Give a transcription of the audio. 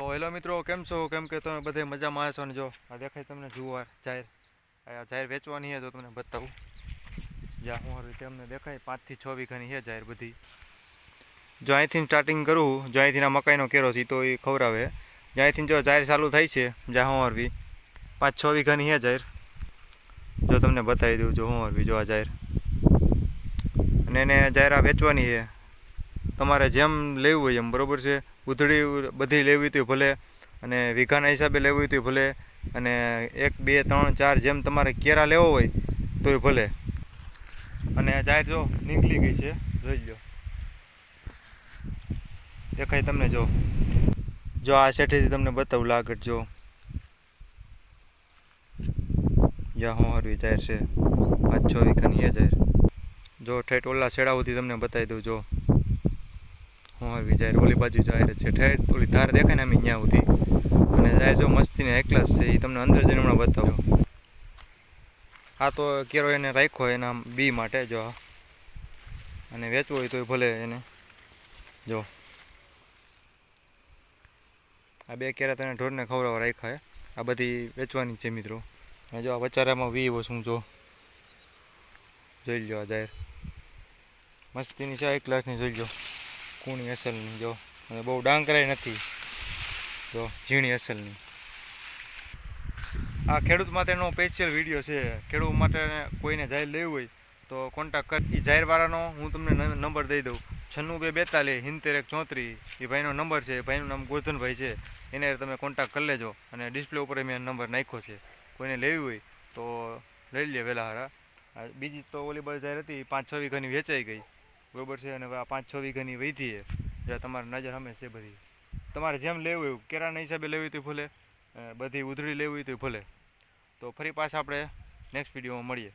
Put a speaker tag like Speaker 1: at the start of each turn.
Speaker 1: Hello મિત્રો, કેમ છો? કેમ કે તમે બધે મજામાં છો ને? જો આ દેખાય તમને જુવાર જાહેર, આ જાહેર વેચવાની છે તો તમને બતાવું. જ્યાં હું રીતે અમને દેખાય 5 થી 6 વીઘાની છે જાહેર બધી. જો અહીંથી સ્ટાર્ટિંગ કરું, જો અહીંથી મકાઈનો કેરો છે તો એ ખવડાવે. જ્યાંથી જો જાહેર ચાલુ થાય છે જ્યાં હું હરવી 5-6 વીઘાની છે જાહેર. જો તમને બતાવી દઉં, જો હું હરવી જો આ જાહેર, અને એને જાહેર આ વેચવાની છે. તમારે જેમ લેવું હોય એમ, બરાબર છે. ઉધડી બધી લેવી તો ભલે, અને વીઘાના હિસાબે લેવી હોય તો ભલે, અને 1 2 3 4 જેમ તમારે કેરા લેવો હોય તોય ભલે. અને જાહેર જો નીકળી ગઈ છે, જોઈ લો, દેખાય તમને. જો આ શેઠેથી તમને બતાવું આગળ. જો જ્યાં હું હરવી જાહેર છે 5-6 વીઘાની એ જાહેર. જો ઠેઠ ઓલા શેડા સુધી તમને બતાવી દઉં. જો હું હરવી જાહેર ઓલી બાજુ જાહેર છે, ઠેઠ ઓલી ધાર દેખાય ને અમે ત્યાં સુધી. અને જાહેર જો મસ્તીને એકલાસ છે, એ તમને અંદર જઈને હમણાં બતાવ્યો. આ તો કેરો એને રાખ્યો એના બી માટે. જો અને વેચવો હોય તો ભલે એને. જો આ 2 કેરા તને ઢોરને ખવડાવવા રાખ્યા. આ બધી વેચવાની છે મિત્રો. અને જો આ વચારામાં શું જો જોઈ લો. આ જાહેર મસ્તીની છે, એક ક્લાસની જોઈ લો, કૂણી અસલની. જો અને બહુ ડાંકરાય નથી, જો ઝીણી અસલની. આ ખેડૂત માટેનો સ્પેશિયલ વિડીયો છે. ખેડૂત માટે કોઈને જાહેર લેવું હોય તો કોન્ટેક્ટ કરી. એ જાહેરવાળાનો હું તમને નંબર દઈ દઉં, 96 42 71 34. એ ભાઈનો નંબર છે. ભાઈનું નામ ગોરધનભાઈ છે. એને તમે કોન્ટેક્ટ કરી લેજો. અને ડિસ્પ્લે ઉપર મેં નંબર નાખ્યો છે. કોઈને લેવી હોય તો લઈ લે વહેલા હારા. બીજી તો ઓલી બાજુ જાહેર હતી 5-6 વીઘાની વેચાઈ ગઈ, બરાબર છે. અને આ 5-6 વીઘાની વધી છે, જ્યાં તમારી નજર સામે છે બધી. તમારે જેમ લેવું હોય, કેરાના હિસાબે લેવી તો ભલે, બધી ઉધડી લેવી હોય તો ભલે. તો ફરી પાછા આપણે નેક્સ્ટ વિડીયોમાં મળીએ.